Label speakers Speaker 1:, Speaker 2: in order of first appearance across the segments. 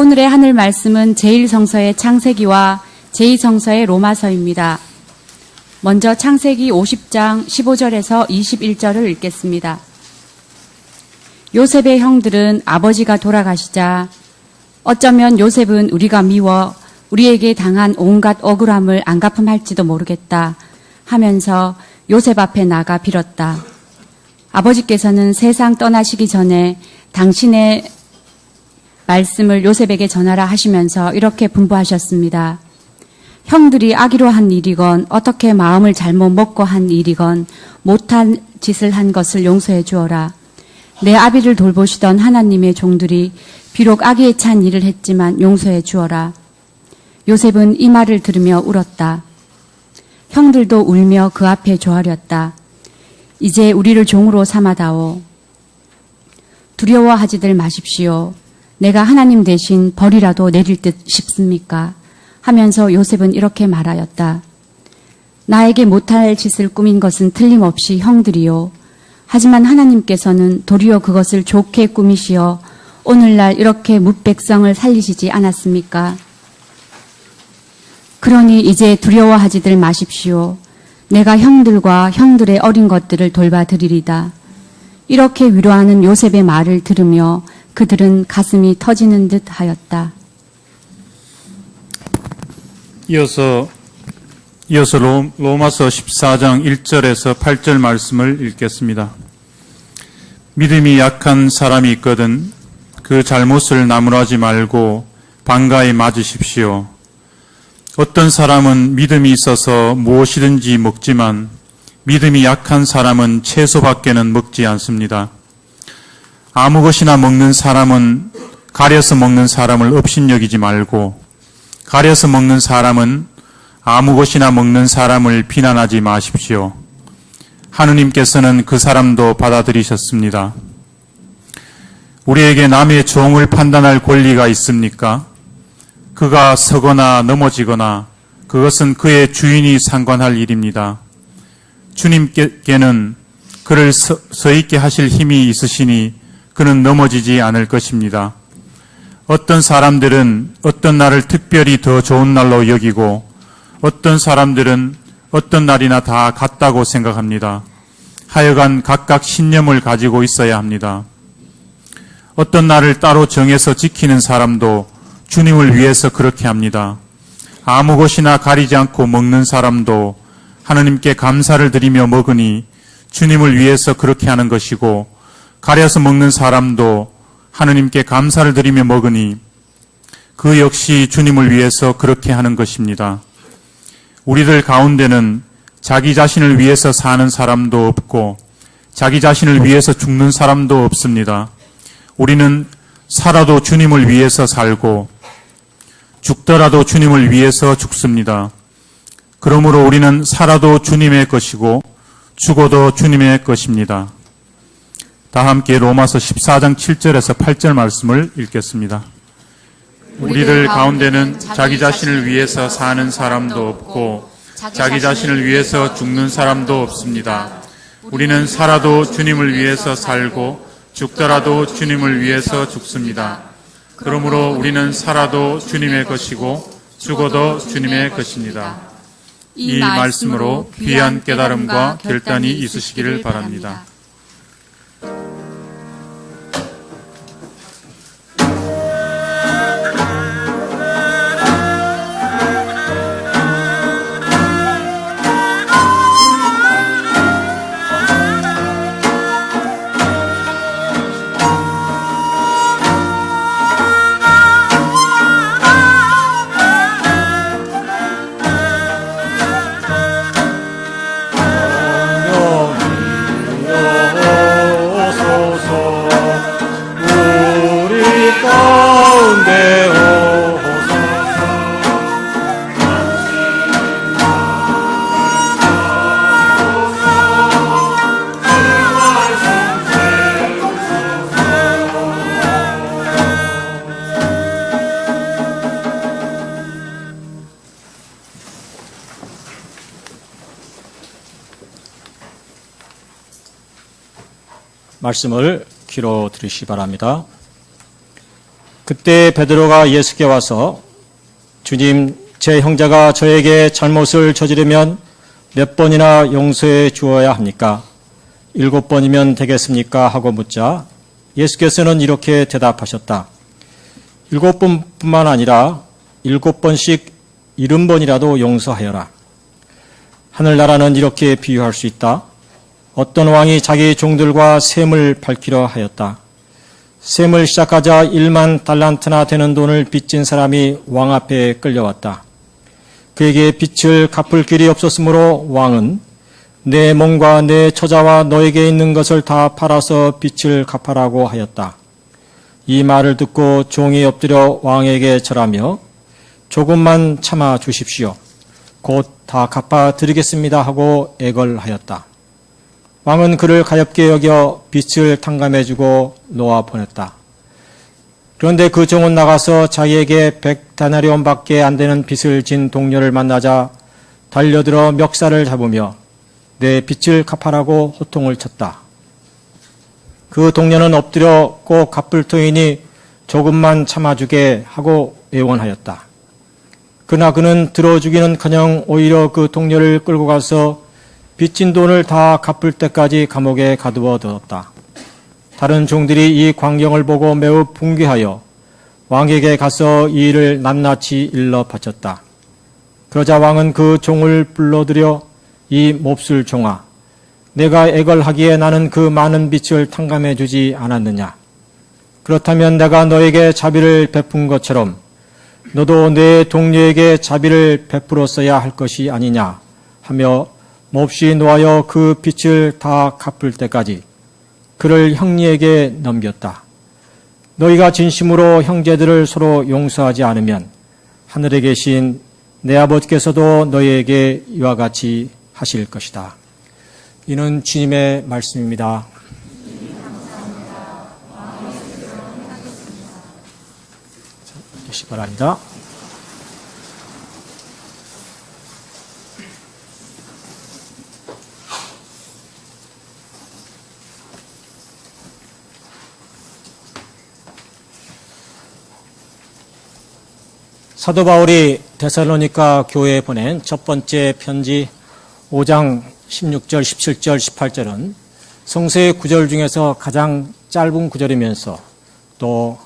Speaker 1: 오늘의 하늘 말씀은 제1성서의 창세기와 제2성서의 로마서입니다. 먼저 창세기 50장 15절에서 21절을 읽겠습니다. 요셉의 형들은 아버지가 돌아가시자 어쩌면 요셉은 우리가 미워 우리에게 당한 온갖 억울함을 안 갚음할지도 모르겠다 하면서 요셉 앞에 나가 빌었다. 아버지께서는 세상 떠나시기 전에 당신의 말씀을 요셉에게 전하라 하시면서 이렇게 분부하셨습니다. 형들이 악의로 한 일이건 어떻게 마음을 잘못 먹고 한 일이건 못한 짓을 한 것을 용서해 주어라. 내 아비를 돌보시던 하나님의 종들이 비록 악의에 찬 일을 했지만 용서해 주어라. 요셉은 이 말을 들으며 울었다. 형들도 울며 그 앞에 조아렸다. 이제 우리를 종으로 삼아다오. 두려워하지들 마십시오. 내가 하나님 대신 벌이라도 내릴 듯 싶습니까? 하면서 요셉은 이렇게 말하였다. 나에게 못할 짓을 꾸민 것은 틀림없이 형들이요. 하지만 하나님께서는 도리어 그것을 좋게 꾸미시어 오늘날 이렇게 뭇백성을 살리시지 않았습니까? 그러니 이제 두려워하지들 마십시오. 내가 형들과 형들의 어린 것들을 돌봐드리리다. 이렇게 위로하는 요셉의 말을 들으며 그들은 가슴이 터지는 듯 하였다.
Speaker 2: 이어서 로마서 14장 1절에서 8절 말씀을 읽겠습니다. 믿음이 약한 사람이 있거든 그 잘못을 나무라지 말고 반가이 맞으십시오. 어떤 사람은 믿음이 있어서 무엇이든지 먹지만 믿음이 약한 사람은 채소밖에는 먹지 않습니다. 아무 것이나 먹는 사람은 가려서 먹는 사람을 업신여기지 말고 가려서 먹는 사람은 아무 것이나 먹는 사람을 비난하지 마십시오. 하느님께서는 그 사람도 받아들이셨습니다. 우리에게 남의 종을 판단할 권리가 있습니까? 그가 서거나 넘어지거나 그것은 그의 주인이 상관할 일입니다. 주님께는 그를 서 있게 하실 힘이 있으시니 그는 넘어지지 않을 것입니다. 어떤 사람들은 어떤 날을 특별히 더 좋은 날로 여기고 어떤 사람들은 어떤 날이나 다 같다고 생각합니다. 하여간 각각 신념을 가지고 있어야 합니다. 어떤 날을 따로 정해서 지키는 사람도 주님을 위해서 그렇게 합니다. 아무 것이나 가리지 않고 먹는 사람도 하느님께 감사를 드리며 먹으니 주님을 위해서 그렇게 하는 것이고 가려서 먹는 사람도 하느님께 감사를 드리며 먹으니 그 역시 주님을 위해서 그렇게 하는 것입니다. 우리들 가운데는 자기 자신을 위해서 사는 사람도 없고 자기 자신을 위해서 죽는 사람도 없습니다. 우리는 살아도 주님을 위해서 살고 죽더라도 주님을 위해서 죽습니다. 그러므로 우리는 살아도 주님의 것이고 죽어도 주님의 것입니다. 다 함께 로마서 14장 7절에서 8절 말씀을 읽겠습니다. 우리들 가운데는 자기 자신을 위해서 사는 사람도 없고 자기 자신을 위해서 죽는 사람도 없습니다. 우리는 살아도 주님을 위해서 살고 죽더라도 주님을 위해서 죽습니다. 그러므로 우리는 살아도 주님의 것이고 죽어도 주님의 것입니다. 이 말씀으로 귀한 깨달음과 결단이 있으시기를 바랍니다.
Speaker 3: 말씀을 귀로 들으시기 바랍니다. 그때 베드로가 예수께 와서 주님, 제 형제가 저에게 잘못을 저지르면 몇 번이나 용서해 주어야 합니까? 7번이면 되겠습니까? 하고 묻자 예수께서는 이렇게 대답하셨다. 7번뿐만 아니라 7번씩 70번이라도 용서하여라. 하늘나라는 이렇게 비유할 수 있다. 어떤 왕이 자기 종들과 셈을 밝히려 하였다. 셈을 시작하자 1만 달란트나 되는 돈을 빚진 사람이 왕 앞에 끌려왔다. 그에게 빚을 갚을 길이 없었으므로 왕은 내 몸과 내 처자와 너에게 있는 것을 다 팔아서 빚을 갚아라고 하였다. 이 말을 듣고 종이 엎드려 왕에게 절하며 조금만 참아 주십시오. 곧 다 갚아 드리겠습니다 하고 애걸하였다. 왕은 그를 가엾게 여겨 빚을 탕감해주고 놓아 보냈다. 그런데 그 종은 나가서 자기에게 100데나리온밖에 안 되는 빚을 진 동료를 만나자 달려들어 멱살을 잡으며 내 빚을 갚아라고 호통을 쳤다. 그 동료는 엎드려 꼭 갚을 터이니 조금만 참아주게 하고 애원하였다. 그러나 그는 들어주기는커녕 오히려 그 동료를 끌고 가서 빚진 돈을 다 갚을 때까지 감옥에 가두어 두었다. 다른 종들이 이 광경을 보고 매우 분개하여 왕에게 가서 이 일을 낱낱이 일러 바쳤다. 그러자 왕은 그 종을 불러들여 이 몹쓸 종아, 내가 애걸하기에 나는 그 많은 빚을 탕감해 주지 않았느냐? 그렇다면 내가 너에게 자비를 베푼 것처럼 너도 내 동료에게 자비를 베풀었어야 할 것이 아니냐 하며 몹시 노하여 그 빚을 다 갚을 때까지 그를 형리에게 넘겼다. 너희가 진심으로 형제들을 서로 용서하지 않으면 하늘에 계신 내 아버지께서도 너희에게 이와 같이 하실 것이다. 이는 주님의 말씀입니다. 주시 바랍니다. 사도 바울이 데살로니가 교회에 보낸 첫 번째 편지 5장 16절, 17절, 18절은 성서의 구절 중에서 가장 짧은 구절이면서 또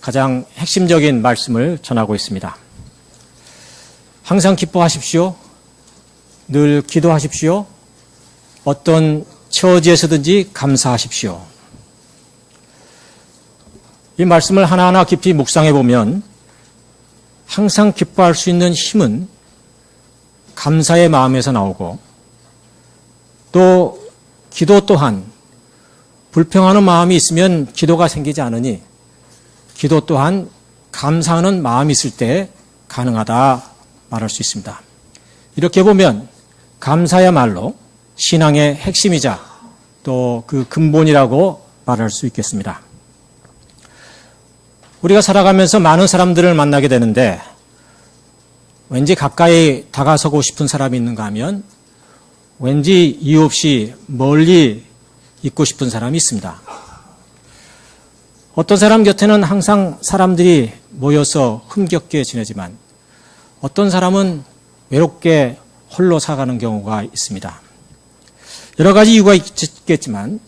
Speaker 3: 가장 핵심적인 말씀을 전하고 있습니다. 항상 기뻐하십시오. 늘 기도하십시오. 어떤 처지에서든지 감사하십시오. 이 말씀을 하나하나 깊이 묵상해 보면 항상 기뻐할 수 있는 힘은 감사의 마음에서 나오고 또 기도 또한 불평하는 마음이 있으면 기도가 생기지 않으니 기도 또한 감사하는 마음이 있을 때 가능하다 말할 수 있습니다. 이렇게 보면 감사야말로 신앙의 핵심이자 또 그 근본이라고 말할 수 있겠습니다. 우리가 살아가면서 많은 사람들을 만나게 되는데 왠지 가까이 다가서고 싶은 사람이 있는가 하면 왠지 이유 없이 멀리 있고 싶은 사람이 있습니다. 어떤 사람 곁에는 항상 사람들이 모여서 흥겹게 지내지만 어떤 사람은 외롭게 홀로 살아가는 경우가 있습니다. 여러 가지 이유가 있겠지만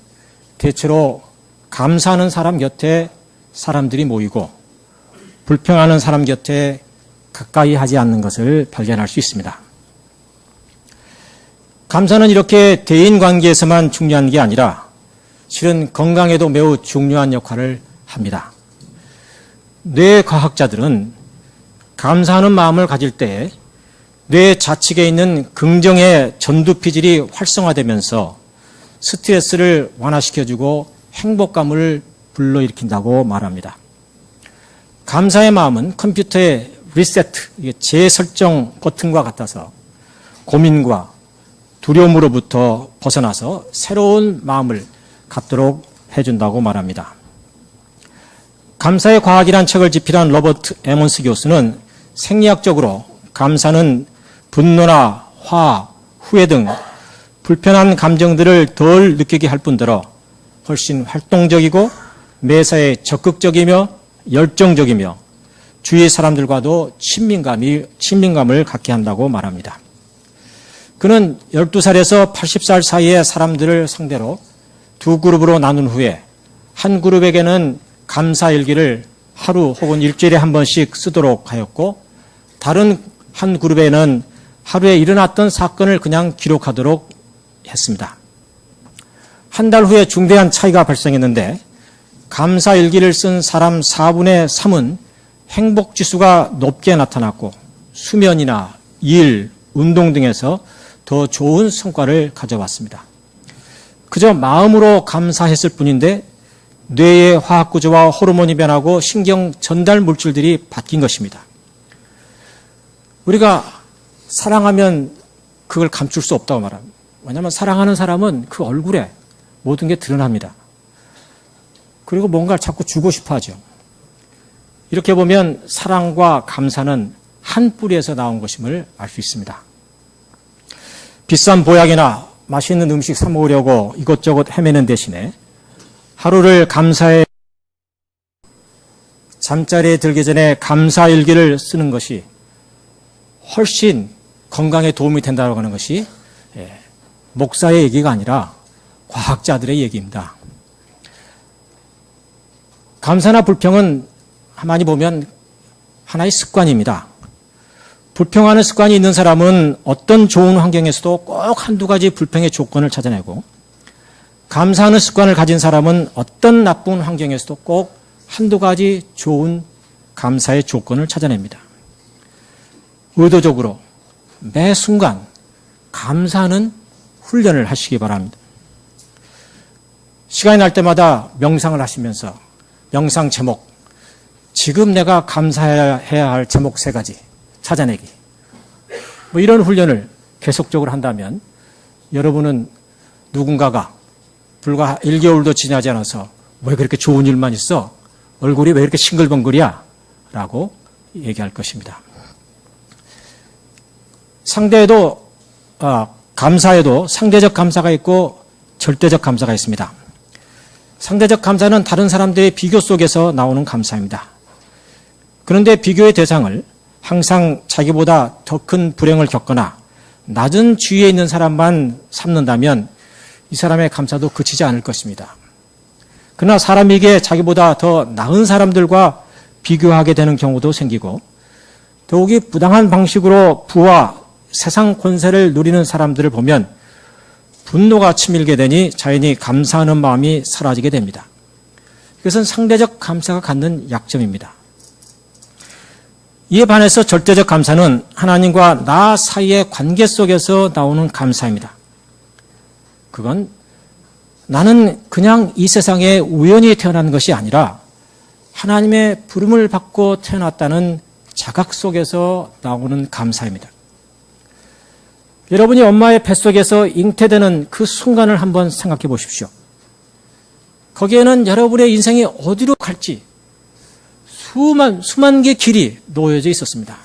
Speaker 3: 대체로 감사하는 사람 곁에 사람들이 모이고 불평하는 사람 곁에 가까이 하지 않는 것을 발견할 수 있습니다. 감사는 이렇게 대인 관계에서만 중요한 게 아니라 실은 건강에도 매우 중요한 역할을 합니다. 뇌과학자들은 감사하는 마음을 가질 때 뇌 좌측에 있는 긍정의 전두피질이 활성화되면서 스트레스를 완화시켜주고 행복감을 불러일으킨다고 말합니다. 감사의 마음은 컴퓨터의 리세트, 재설정 버튼과 같아서 고민과 두려움으로부터 벗어나서 새로운 마음을 갖도록 해준다고 말합니다. 감사의 과학이란 책을 집필한 로버트 에몬스 교수는 생리학적으로 감사는 분노나 화, 후회 등 불편한 감정들을 덜 느끼게 할 뿐더러 훨씬 활동적이고 매사에 적극적이며 열정적이며 주위 사람들과도 친밀감을 갖게 한다고 말합니다. 그는 12살에서 80살 사이의 사람들을 상대로 두 그룹으로 나눈 후에 한 그룹에게는 감사일기를 하루 혹은 일주일에 한 번씩 쓰도록 하였고, 다른 한 그룹에는 하루에 일어났던 사건을 그냥 기록하도록 했습니다. 한 달 후에 중대한 차이가 발생했는데, 감사일기를 쓴 사람 4분의 3은 행복지수가 높게 나타났고, 수면이나 일, 운동 등에서 더 좋은 성과를 가져왔습니다. 그저 마음으로 감사했을 뿐인데 뇌의 화학구조와 호르몬이 변하고 신경 전달 물질들이 바뀐 것입니다. 우리가 사랑하면 그걸 감출 수 없다고 말합니다. 왜냐하면 사랑하는 사람은 그 얼굴에 모든 게 드러납니다. 그리고 뭔가를 자꾸 주고 싶어 하죠. 이렇게 보면 사랑과 감사는 한 뿌리에서 나온 것임을 알 수 있습니다. 비싼 보약이나 맛있는 음식 사 먹으려고 이것저것 헤매는 대신에 하루를 감사해 잠자리에 들기 전에 감사일기를 쓰는 것이 훨씬 건강에 도움이 된다고 하는 것이 목사의 얘기가 아니라 과학자들의 얘기입니다. 감사나 불평은 많이 보면 하나의 습관입니다. 불평하는 습관이 있는 사람은 어떤 좋은 환경에서도 꼭 한두 가지 불평의 조건을 찾아내고, 감사하는 습관을 가진 사람은 어떤 나쁜 환경에서도 꼭 한두 가지 좋은 감사의 조건을 찾아냅니다. 의도적으로 매 순간 감사하는 훈련을 하시기 바랍니다. 시간이 날 때마다 명상을 하시면서 명상 제목, 지금 내가 감사해야 할 제목 3가지 찾아내기, 이런 훈련을 계속적으로 한다면 여러분은 누군가가 불과 1개월도 지나지 않아서 왜 그렇게 좋은 일만 있어? 얼굴이 왜 이렇게 싱글벙글이야? 라고 얘기할 것입니다. 감사에도 상대적 감사가 있고 절대적 감사가 있습니다. 상대적 감사는 다른 사람들의 비교 속에서 나오는 감사입니다. 그런데 비교의 대상을 항상 자기보다 더 큰 불행을 겪거나 낮은 지위에 있는 사람만 삼는다면 이 사람의 감사도 그치지 않을 것입니다. 그러나 사람에게 자기보다 더 나은 사람들과 비교하게 되는 경우도 생기고, 더욱이 부당한 방식으로 부와 세상 권세를 누리는 사람들을 보면 분노가 치밀게 되니 자연히 감사하는 마음이 사라지게 됩니다. 이것은 상대적 감사가 갖는 약점입니다. 이에 반해서 절대적 감사는 하나님과 나 사이의 관계 속에서 나오는 감사입니다. 그건 나는 그냥 이 세상에 우연히 태어난 것이 아니라 하나님의 부름을 받고 태어났다는 자각 속에서 나오는 감사입니다. 여러분이 엄마의 뱃속에서 잉태되는 그 순간을 한번 생각해 보십시오. 거기에는 여러분의 인생이 어디로 갈지 수만 개의 길이 놓여져 있었습니다.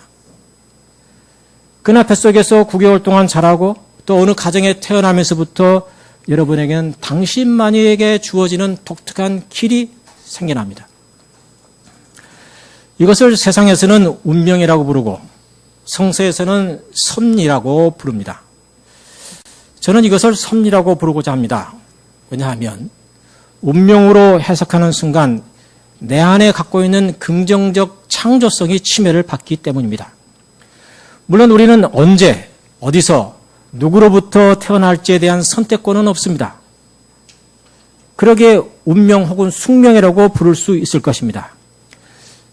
Speaker 3: 그나 뱃속에서 9개월 동안 자라고 또 어느 가정에 태어나면서부터 여러분에게는 당신만에게 주어지는 독특한 길이 생겨납니다. 이것을 세상에서는 운명이라고 부르고 성서에서는 섭리라고 부릅니다. 저는 이것을 섭리라고 부르고자 합니다. 왜냐하면 운명으로 해석하는 순간 내 안에 갖고 있는 긍정적 창조성이 침해를 받기 때문입니다. 물론 우리는 언제, 어디서, 누구로부터 태어날지에 대한 선택권은 없습니다. 그러기에 운명 혹은 숙명이라고 부를 수 있을 것입니다.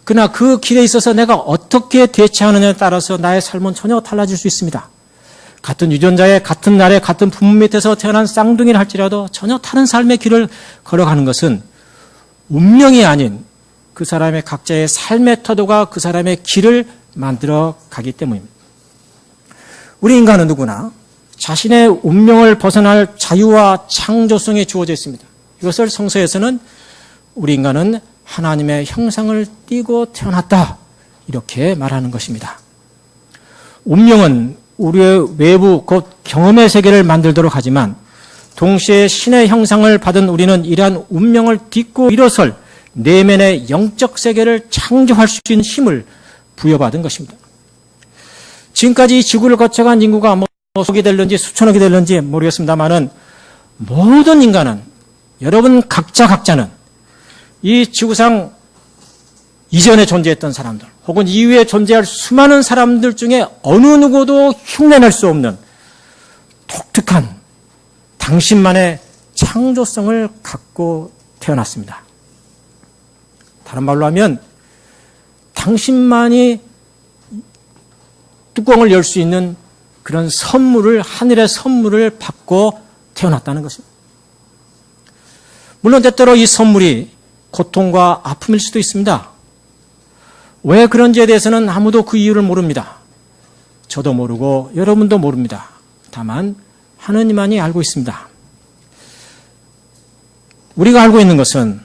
Speaker 3: 그러나 그 길에 있어서 내가 어떻게 대처하느냐에 따라서 나의 삶은 전혀 달라질 수 있습니다. 같은 유전자에 같은 날에 같은 부모 밑에서 태어난 쌍둥이를 할지라도 전혀 다른 삶의 길을 걸어가는 것은 운명이 아닌 그 사람의 각자의 삶의 태도가 그 사람의 길을 만들어 가기 때문입니다. 우리 인간은 누구나 자신의 운명을 벗어날 자유와 창조성이 주어져 있습니다. 이것을 성서에서는 우리 인간은 하나님의 형상을 띠고 태어났다, 이렇게 말하는 것입니다. 운명은 우리의 외부 곧 경험의 세계를 만들도록 하지만 동시에 신의 형상을 받은 우리는 이러한 운명을 딛고 일어설 내면의 영적 세계를 창조할 수 있는 힘을 부여받은 것입니다. 지금까지 이 지구를 거쳐간 인구가 뭐 억이 될는지 수천억이 될는지 모르겠습니다만은 모든 인간은, 여러분 각자는 이 지구상 이전에 존재했던 사람들 혹은 이후에 존재할 수많은 사람들 중에 어느 누구도 흉내낼 수 없는 독특한 당신만의 창조성을 갖고 태어났습니다. 다른 말로 하면 당신만이 뚜껑을 열 수 있는 그런 선물을, 하늘의 선물을 받고 태어났다는 것입니다. 물론 때때로 이 선물이 고통과 아픔일 수도 있습니다. 왜 그런지에 대해서는 아무도 그 이유를 모릅니다. 저도 모르고 여러분도 모릅니다. 다만 하느님만이 알고 있습니다. 우리가 알고 있는 것은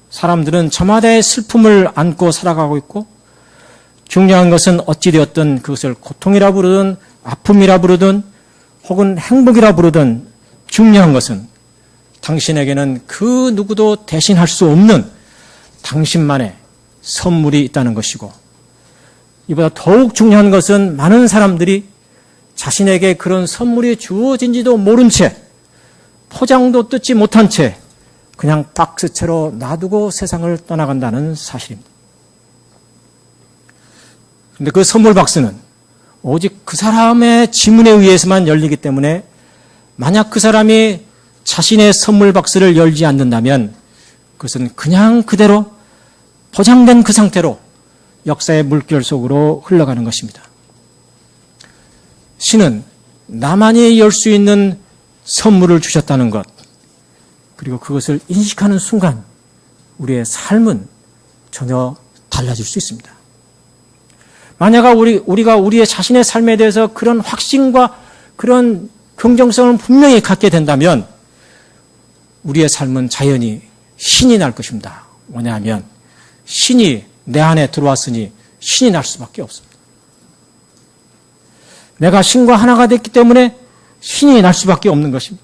Speaker 3: 사람들은 저마다의 슬픔을 안고 살아가고 있고, 중요한 것은 어찌되었든 그것을 고통이라 부르든 아픔이라 부르든 혹은 행복이라 부르든 중요한 것은 당신에게는 그 누구도 대신할 수 없는 당신만의 선물이 있다는 것이고, 이보다 더욱 중요한 것은 많은 사람들이 자신에게 그런 선물이 주어진지도 모른 채, 포장도 뜯지 못한 채 그냥 박스채로 놔두고 세상을 떠나간다는 사실입니다. 그런데 그 선물 박스는 오직 그 사람의 지문에 의해서만 열리기 때문에, 만약 그 사람이 자신의 선물 박스를 열지 않는다면 그것은 그냥 그대로 포장된 그 상태로 역사의 물결 속으로 흘러가는 것입니다. 신은 나만이 열 수 있는 선물을 주셨다는 것, 그리고 그것을 인식하는 순간 우리의 삶은 전혀 달라질 수 있습니다. 만약 우리가 우리의 자신의 삶에 대해서 그런 확신과 그런 긍정성을 분명히 갖게 된다면 우리의 삶은 자연히 신이 날 것입니다. 뭐냐면 신이 내 안에 들어왔으니 신이 날 수밖에 없습니다. 내가 신과 하나가 됐기 때문에 신이 날 수밖에 없는 것입니다.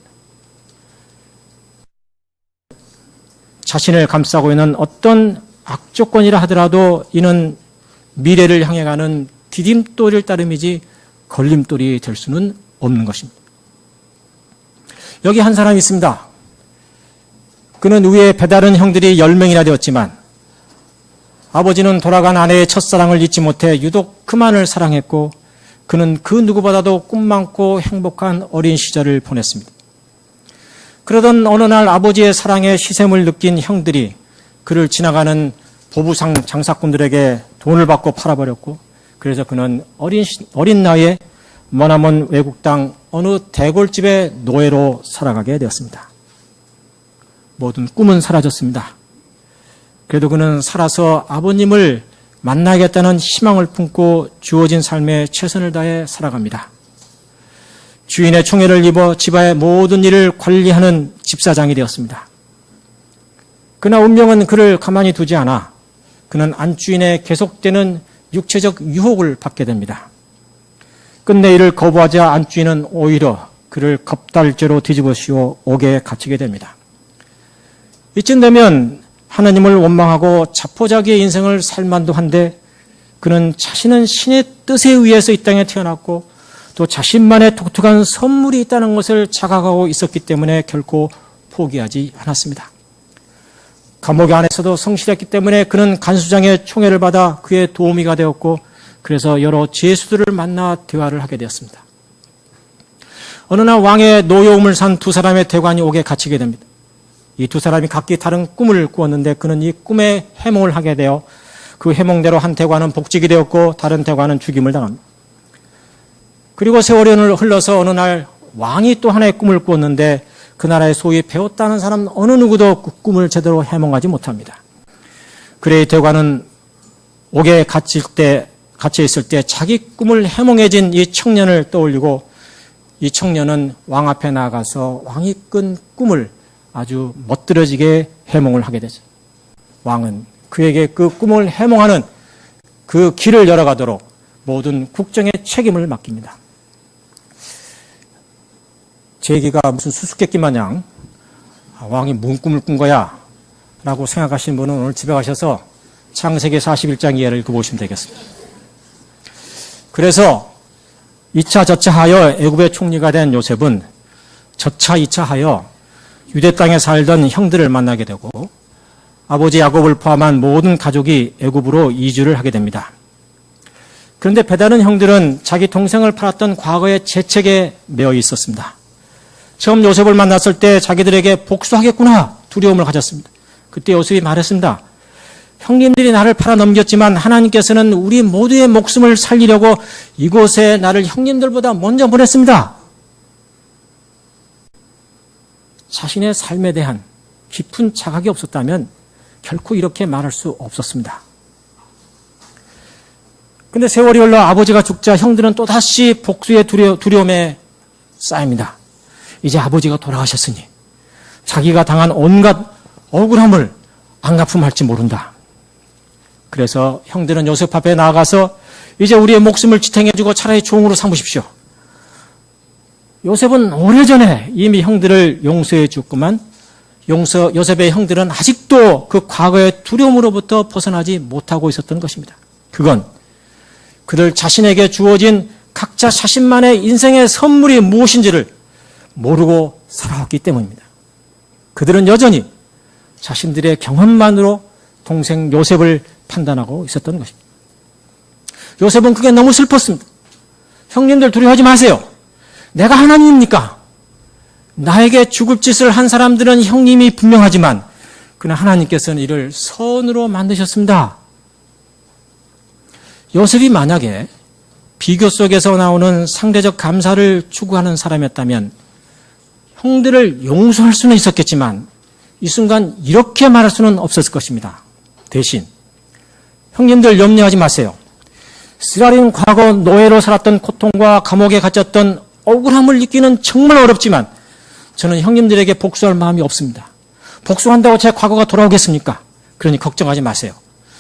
Speaker 3: 자신을 감싸고 있는 어떤 악조건이라 하더라도 이는 미래를 향해 가는 디딤돌일 따름이지 걸림돌이 될 수는 없는 것입니다. 여기 한 사람이 있습니다. 그는 위에 배다른 형들이 10명이나 되었지만 아버지는 돌아간 아내의 첫사랑을 잊지 못해 유독 그만을 사랑했고, 그는 그 누구보다도 꿈 많고 행복한 어린 시절을 보냈습니다. 그러던 어느 날 아버지의 사랑에 시샘을 느낀 형들이 그를 지나가는 보부상 장사꾼들에게 돈을 받고 팔아버렸고, 그래서 그는 어린 나이에 머나먼 외국 땅 어느 대골집의 노예로 살아가게 되었습니다. 모든 꿈은 사라졌습니다. 그래도 그는 살아서 아버님을 만나겠다는 희망을 품고 주어진 삶에 최선을 다해 살아갑니다. 주인의 총애를 입어 집안의 모든 일을 관리하는 집사장이 되었습니다. 그러나 운명은 그를 가만히 두지 않아 그는 안주인의 계속되는 육체적 유혹을 받게 됩니다. 끝내 이를 거부하자 안주인은 오히려 그를 겁달죄로 뒤집어 씌워 옥에 갇히게 됩니다. 이쯤 되면 하나님을 원망하고 자포자기의 인생을 살 만도 한데, 그는 자신은 신의 뜻에 의해서 이 땅에 태어났고 또 자신만의 독특한 선물이 있다는 것을 자각하고 있었기 때문에 결코 포기하지 않았습니다. 감옥 안에서도 성실했기 때문에 그는 간수장의 총애를 받아 그의 도우미가 되었고, 그래서 여러 죄수들을 만나 대화를 하게 되었습니다. 어느 날 왕의 노여움을 산 두 사람의 대관이 옥에 갇히게 됩니다. 이 두 사람이 각기 다른 꿈을 꾸었는데 그는 이 꿈에 해몽을 하게 되어 그 해몽대로 한 대관은 복직이 되었고 다른 대관은 죽임을 당합니다. 그리고 세월이 흘러서 어느 날 왕이 또 하나의 꿈을 꾸었는데 그 나라에 소위 배웠다는 사람 어느 누구도 그 꿈을 제대로 해몽하지 못합니다. 그래 대관은 옥에 갇혀 있을 때 자기 꿈을 해몽해진 이 청년을 떠올리고, 이 청년은 왕 앞에 나가서 왕이 꾼 꿈을 아주 멋들어지게 해몽을 하게 되죠. 왕은 그에게 그 꿈을 해몽하는 그 길을 열어가도록 모든 국정의 책임을 맡깁니다. 제 얘기가 무슨 수수께끼 마냥 왕이 무슨 꿈을 꾼 거야 라고 생각하시는 분은 오늘 집에 가셔서 창세기 41장 이하를 읽어보시면 되겠습니다. 그래서 2차 저차하여 애굽의 총리가 된 요셉은 저차 2차 하여 유대 땅에 살던 형들을 만나게 되고 아버지 야곱을 포함한 모든 가족이 애굽으로 이주를 하게 됩니다. 그런데 배다른 형들은 자기 동생을 팔았던 과거의 죄책에 매여 있었습니다. 처음 요셉을 만났을 때 자기들에게 복수하겠구나 두려움을 가졌습니다. 그때 요셉이 말했습니다. 형님들이 나를 팔아 넘겼지만 하나님께서는 우리 모두의 목숨을 살리려고 이곳에 나를 형님들보다 먼저 보냈습니다. 자신의 삶에 대한 깊은 자각이 없었다면 결코 이렇게 말할 수 없었습니다. 근데 세월이 흘러 아버지가 죽자 형들은 또다시 복수의 두려움에 쌓입니다. 이제 아버지가 돌아가셨으니 자기가 당한 온갖 억울함을 안 갚음할지 모른다. 그래서 형들은 요셉 앞에 나아가서 이제 우리의 목숨을 지탱해주고 차라리 종으로 삼으십시오. 요셉은 오래전에 이미 형들을 용서해 줬구만 요셉의 형들은 아직도 그 과거의 두려움으로부터 벗어나지 못하고 있었던 것입니다. 그건 그들 자신에게 주어진 각자 자신만의 인생의 선물이 무엇인지를 모르고 살아왔기 때문입니다. 그들은 여전히 자신들의 경험만으로 동생 요셉을 판단하고 있었던 것입니다. 요셉은 그게 너무 슬펐습니다. 형님들 두려워하지 마세요. 내가 하나님입니까? 나에게 죽을 짓을 한 사람들은 형님이 분명하지만 그러나 하나님께서는 이를 선으로 만드셨습니다. 요셉이 만약에 비교 속에서 나오는 상대적 감사를 추구하는 사람이었다면 형들을 용서할 수는 있었겠지만 이 순간 이렇게 말할 수는 없었을 것입니다. 대신 형님들 염려하지 마세요. 쓰라린 과거 노예로 살았던 고통과 감옥에 갇혔던 억울함을 느끼는 정말 어렵지만 저는 형님들에게 복수할 마음이 없습니다. 복수한다고 제 과거가 돌아오겠습니까? 그러니 걱정하지 마세요.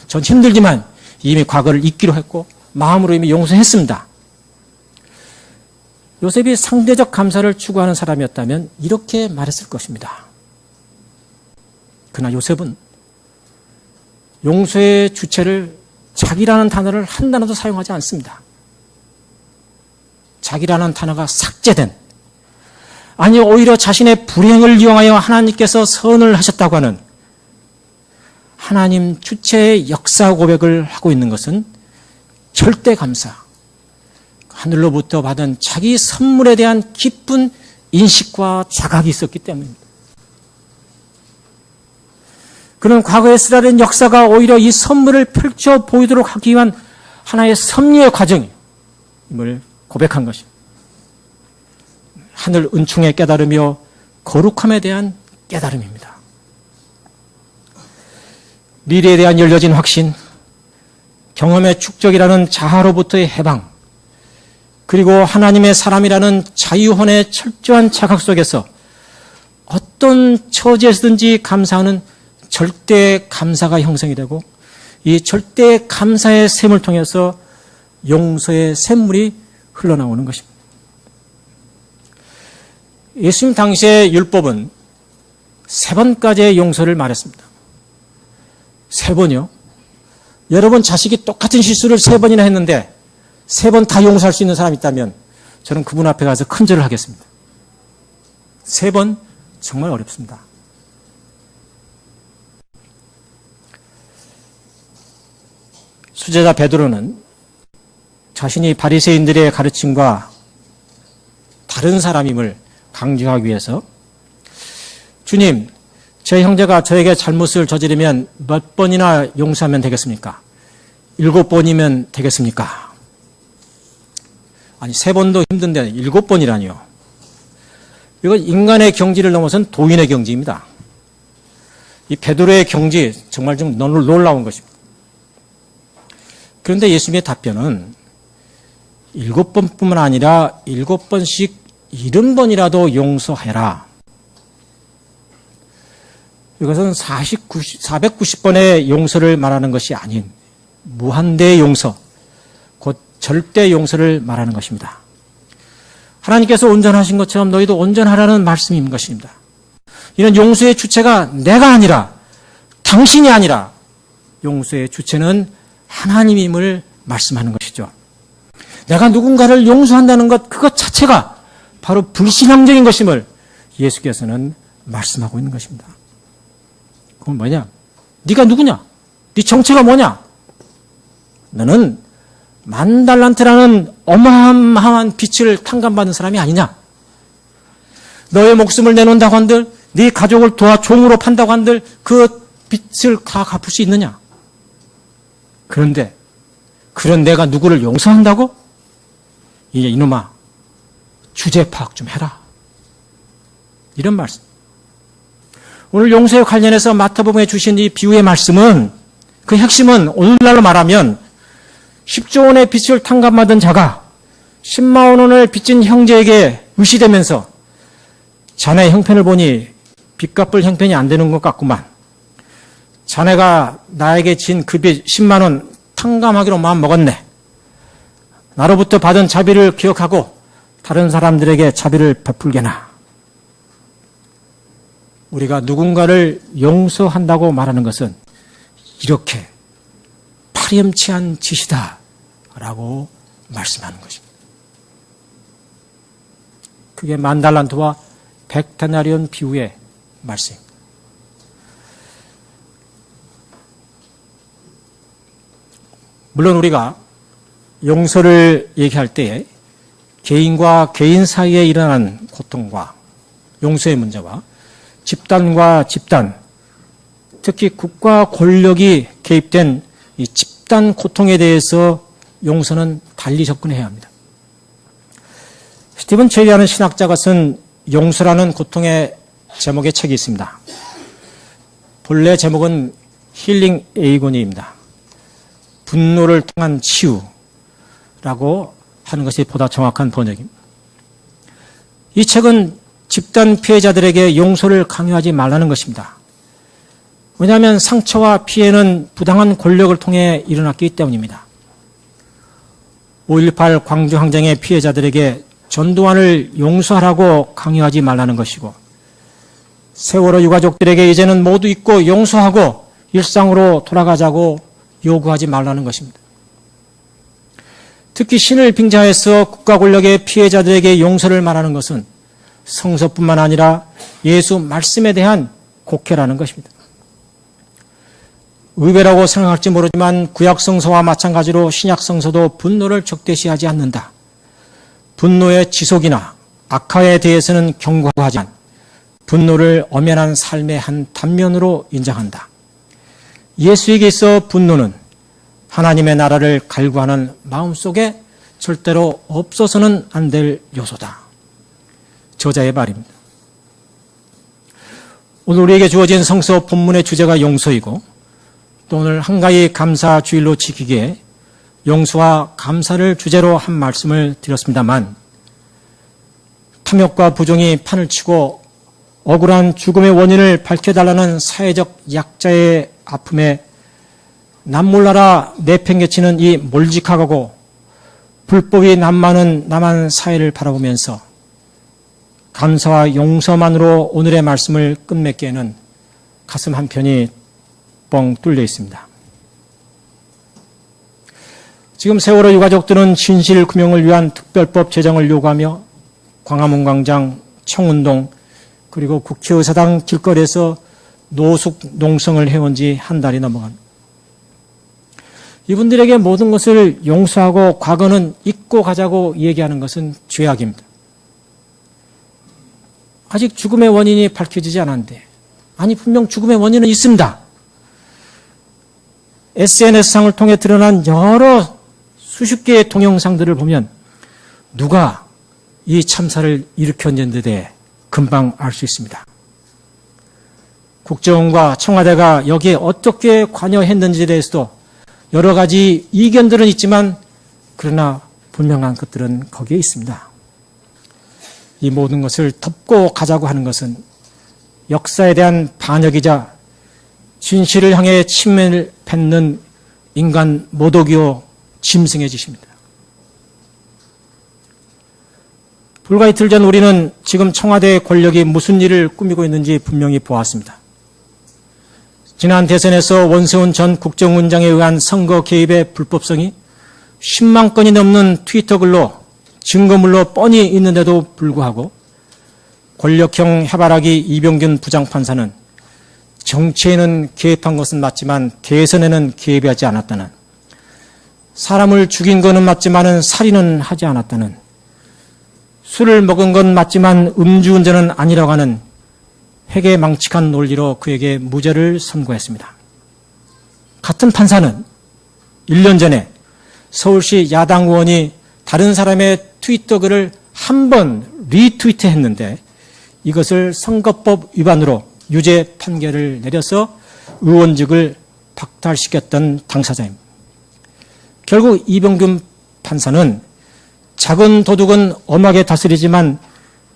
Speaker 3: 전 힘들지만 이미 과거를 잊기로 했고 마음으로 이미 용서했습니다. 요셉이 상대적 감사를 추구하는 사람이었다면 이렇게 말했을 것입니다. 그러나 요셉은 용서의 주체를 자기라는 단어를 한 단어도 사용하지 않습니다. 자기라는 단어가 삭제된, 아니 오히려 자신의 불행을 이용하여 하나님께서 선을 하셨다고 하는 하나님 주체의 역사 고백을 하고 있는 것은 절대 감사, 하늘로부터 받은 자기 선물에 대한 깊은 인식과 자각이 있었기 때문입니다. 그는 과거의 쓰라린 역사가 오히려 이 선물을 펼쳐 보이도록 하기 위한 하나의 섭리의 과정임을 고백한 것입니다. 하늘 은총의 깨달음이요 거룩함에 대한 깨달음입니다. 미래에 대한 열려진 확신, 경험의 축적이라는 자아로부터의 해방, 그리고 하나님의 사람이라는 자유혼의 철저한 자각 속에서 어떤 처지에서든지 감사하는 절대 감사가 형성이 되고 이 절대 감사의 샘을 통해서 용서의 샘물이 흘러나오는 것입니다. 예수님 당시의 율법은 3번까지의 용서를 말했습니다. 3번이요? 여러분 자식이 똑같은 실수를 3번이나 했는데 3번 다 용서할 수 있는 사람이 있다면 저는 그분 앞에 가서 큰절을 하겠습니다. 3번 정말 어렵습니다. 수제자 베드로는 자신이 바리새인들의 가르침과 다른 사람임을 강조하기 위해서 주님, 제 형제가 저에게 잘못을 저지르면 몇 번이나 용서하면 되겠습니까? 7번이면 되겠습니까? 아니 3번도 힘든데 7번이라니요. 이건 인간의 경지를 넘어선 도인의 경지입니다. 이 베드로의 경지 정말 좀 놀라운 것입니다. 그런데 예수님의 답변은 7번뿐만 아니라 7번씩 70번이라도 용서해라. 이것은 490번의 용서를 말하는 것이 아닌 무한대의 용서, 곧 절대 용서를 말하는 것입니다. 하나님께서 온전하신 것처럼 너희도 온전하라는 말씀인 것입니다. 이는 용서의 주체가 내가 아니라 당신이 아니라 용서의 주체는 하나님임을 말씀하는 것이죠. 내가 누군가를 용서한다는 것, 그것 자체가 바로 불신앙적인 것임을 예수께서는 말씀하고 있는 것입니다. 그건 뭐냐? 네가 누구냐? 네 정체가 뭐냐? 너는 만달란트라는 어마어마한 빚을 탕감받은 사람이 아니냐? 너의 목숨을 내놓는다고 한들, 네 가족을 도와 종으로 판다고 한들 그 빚을 다 갚을 수 있느냐? 그런데 그런 내가 누구를 용서한다고? 이제 이놈아, 주제 파악 좀 해라. 이런 말씀. 오늘 용서에 관련해서 마태복음에 주신 이 비유의 말씀은, 그 핵심은 오늘날로 말하면 10조 원의 빚을 탕감받은 자가 10만 원을 빚진 형제에게 의시되면서 자네 형편을 보니 빚 갚을 형편이 안 되는 것 같구만. 자네가 나에게 진 그 빚 10만 원 탕감하기로 마음 먹었네. 나로부터 받은 자비를 기억하고 다른 사람들에게 자비를 베풀게나. 우리가 누군가를 용서한다고 말하는 것은 이렇게 파렴치한 짓이다 라고 말씀하는 것입니다. 그게 만달란트와 100데나리온 비유의 말씀입니다. 물론 우리가 용서를 얘기할 때에 개인과 개인 사이에 일어나는 고통과 용서의 문제와 집단과 집단, 특히 국가 권력이 개입된 이 집단 고통에 대해서 용서는 달리 접근해야 합니다. 스티븐 체리라는 신학자가 쓴 용서라는 고통의 제목의 책이 있습니다. 본래 제목은 힐링 에이고니입니다. 분노를 통한 치유라고 하는 것이 보다 정확한 번역입니다. 이 책은 집단 피해자들에게 용서를 강요하지 말라는 것입니다. 왜냐하면 상처와 피해는 부당한 권력을 통해 일어났기 때문입니다. 5.18 광주항쟁의 피해자들에게 전두환을 용서하라고 강요하지 말라는 것이고, 세월호 유가족들에게 이제는 모두 잊고 용서하고 일상으로 돌아가자고 요구하지 말라는 것입니다. 특히 신을 빙자해서 국가 권력의 피해자들에게 용서를 말하는 것은 성서뿐만 아니라 예수 말씀에 대한 곡해라는 것입니다. 의외라고 생각할지 모르지만 구약 성서와 마찬가지로 신약 성서도 분노를 적대시하지 않는다. 분노의 지속이나 악화에 대해서는 경고하지만 분노를 엄연한 삶의 한 단면으로 인정한다. 예수에게 있어 분노는 하나님의 나라를 갈구하는 마음속에 절대로 없어서는 안 될 요소다. 저자의 말입니다. 오늘 우리에게 주어진 성서 본문의 주제가 용서이고, 또 오늘 한가위 감사 주일로 지키기에 용서와 감사를 주제로 한 말씀을 드렸습니다만, 탐욕과 부정이 판을 치고 억울한 죽음의 원인을 밝혀달라는 사회적 약자의 아픔에 남몰라라 내팽개치는 이 몰직하고 불법이 남많은 남한 사회를 바라보면서 감사와 용서만으로 오늘의 말씀을 끝맺기에는 가슴 한편이 뻥 뚫려 있습니다. 지금 세월호 유가족들은 진실 규명을 위한 특별법 제정을 요구하며 광화문 광장, 청운동, 그리고 국회의사당 길거리에서 노숙 농성을 해온 지 한 달이 넘어갑니다. 이분들에게 모든 것을 용서하고 과거는 잊고 가자고 얘기하는 것은 죄악입니다. 아직 죽음의 원인이 밝혀지지 않았는데, 아니 분명 죽음의 원인은 있습니다. SNS상을 통해 드러난 여러 수십 개의 동영상들을 보면 누가 이 참사를 일으켰는지에 대해 금방 알 수 있습니다. 국정원과 청와대가 여기에 어떻게 관여했는지에 대해서도 여러 가지 이견들은 있지만, 그러나 분명한 것들은 거기에 있습니다. 이 모든 것을 덮고 가자고 하는 것은 역사에 대한 반역이자 진실을 향해 침을 뱉는 인간 모독이요 짐승의 짓입니다. 불과 이틀 전 우리는 지금 청와대 권력이 무슨 일을 꾸미고 있는지 분명히 보았습니다. 지난 대선에서 원세훈 전 국정원장에 의한 선거 개입의 불법성이 10만 건이 넘는 트위터 글로 증거물로 뻔히 있는데도 불구하고 권력형 해바라기 이병균 부장판사는 정치에는 개입한 것은 맞지만 대선에는 개입하지 않았다는, 사람을 죽인 것은 맞지만 살인은 하지 않았다는, 술을 먹은 건 맞지만 음주운전은 아니라고 하는 회계망측한 논리로 그에게 무죄를 선고했습니다. 같은 판사는 1년 전에 서울시 야당 의원이 다른 사람의 트위터 글을 한 번 리트위트했는데 이것을 선거법 위반으로 유죄 판결을 내려서 의원직을 박탈시켰던 당사자입니다. 결국 이병균 판사는 작은 도둑은 엄하게 다스리지만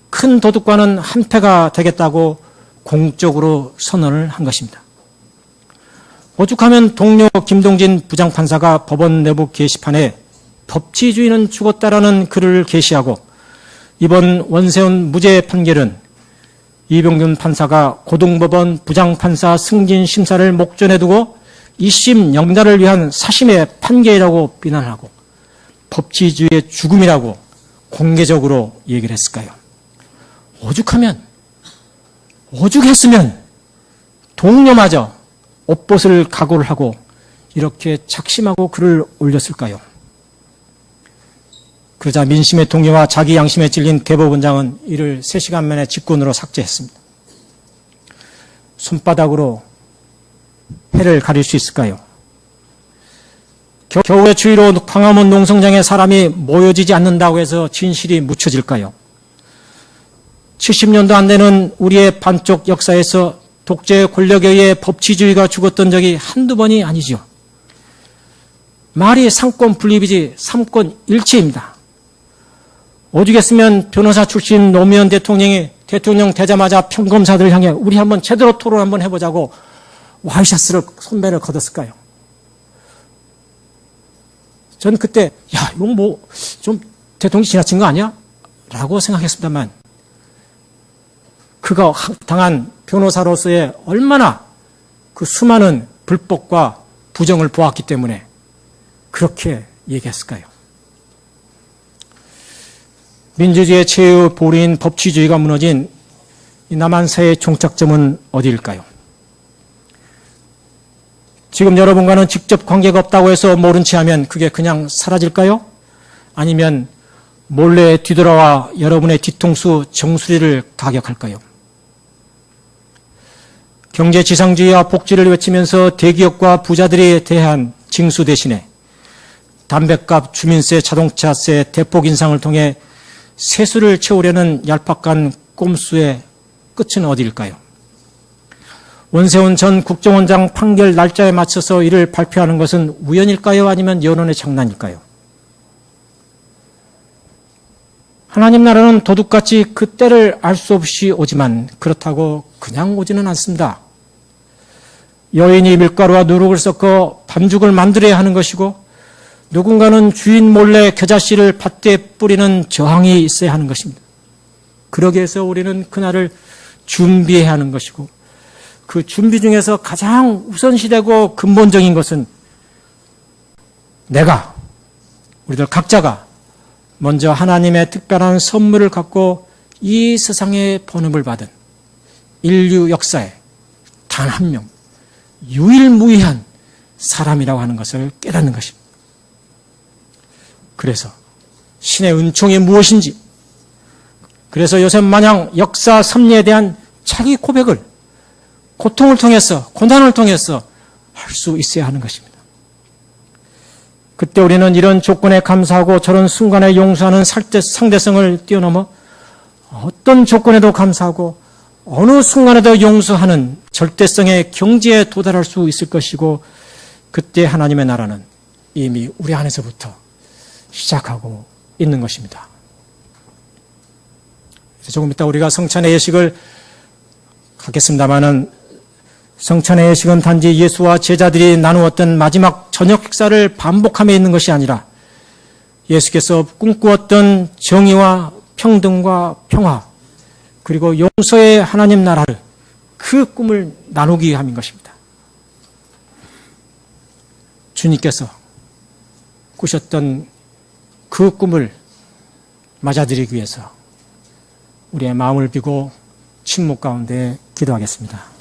Speaker 3: 큰 도둑과는 한패가 되겠다고 공적으로 선언을 한 것입니다. 오죽하면 동료 김동진 부장판사가 법원 내부 게시판에 법치주의는 죽었다라는 글을 게시하고 이번 원세훈 무죄 판결은 이병균 판사가 고등법원 부장판사 승진 심사를 목전에 두고 1심 영달을 위한 사심의 판결이라고 비난하고 법치주의의 죽음이라고 공개적으로 얘기를 했을까요? 오죽했으면 동료마저 옷벗을 각오를 하고 이렇게 작심하고 글을 올렸을까요? 그러자 민심의 동료와 자기 양심에 찔린 대법원장은 이를 3시간 만에 직권으로 삭제했습니다. 손바닥으로 해를 가릴 수 있을까요? 겨울의 추위로 광화문 농성장에 사람이 모여지지 않는다고 해서 진실이 묻혀질까요? 70년도 안 되는 우리의 반쪽 역사에서 독재 권력에 의해 법치주의가 죽었던 적이 한두 번이 아니죠. 말이 상권 분립이지 삼권 일치입니다. 오죽했으면 변호사 출신 노무현 대통령이 대통령 되자마자 평검사들을 향해 우리 한번 제대로 토론 한번 해보자고 와이셔츠를 손배를 걷었을까요? 전 그때 이거 뭐 좀 대통령이 지나친 거 아니야? 라고 생각했습니다만 그가 당한 변호사로서의 얼마나 그 수많은 불법과 부정을 보았기 때문에 그렇게 얘기했을까요? 민주주의의 최후 보루인 법치주의가 무너진 이 남한사회의 종착점은 어디일까요? 지금 여러분과는 직접 관계가 없다고 해서 모른 체 하면 그게 그냥 사라질까요? 아니면 몰래 뒤돌아와 여러분의 뒤통수 정수리를 가격할까요? 경제지상주의와 복지를 외치면서 대기업과 부자들에 대한 징수 대신에 담뱃값, 주민세, 자동차세 대폭 인상을 통해 세수를 채우려는 얄팍한 꼼수의 끝은 어디일까요? 원세훈 전 국정원장 판결 날짜에 맞춰서 이를 발표하는 것은 우연일까요? 아니면 여론의 장난일까요? 하나님 나라는 도둑같이 그 때를 알 수 없이 오지만 그렇다고 그냥 오지는 않습니다. 여인이 밀가루와 누룩을 섞어 반죽을 만들어야 하는 것이고 누군가는 주인 몰래 겨자씨를 밭에 뿌리는 저항이 있어야 하는 것입니다. 그러기 위해서 우리는 그날을 준비해야 하는 것이고 그 준비 중에서 가장 우선시되고 근본적인 것은 우리들 각자가 먼저 하나님의 특별한 선물을 갖고 이 세상의 번업을 받은 인류 역사에 단 한 명, 유일무이한 사람이라고 하는 것을 깨닫는 것입니다. 그래서 신의 은총이 무엇인지, 그래서 요새 마냥 역사 섭리에 대한 자기 고백을 고통을 통해서, 고난을 통해서 할 수 있어야 하는 것입니다. 그때 우리는 이런 조건에 감사하고 저런 순간에 용서하는 상대성을 뛰어넘어 어떤 조건에도 감사하고 어느 순간에도 용서하는 절대성의 경지에 도달할 수 있을 것이고 그때 하나님의 나라는 이미 우리 안에서부터 시작하고 있는 것입니다. 조금 이따 우리가 성찬의 예식을 갖겠습니다마는 성찬의 예식은 단지 예수와 제자들이 나누었던 마지막 저녁 식사를 반복함에 있는 것이 아니라 예수께서 꿈꾸었던 정의와 평등과 평화 그리고 용서의 하나님 나라를 그 꿈을 나누기 위함인 것입니다. 주님께서 꾸셨던 그 꿈을 맞아들이기 위해서 우리의 마음을 비고 침묵 가운데 기도하겠습니다.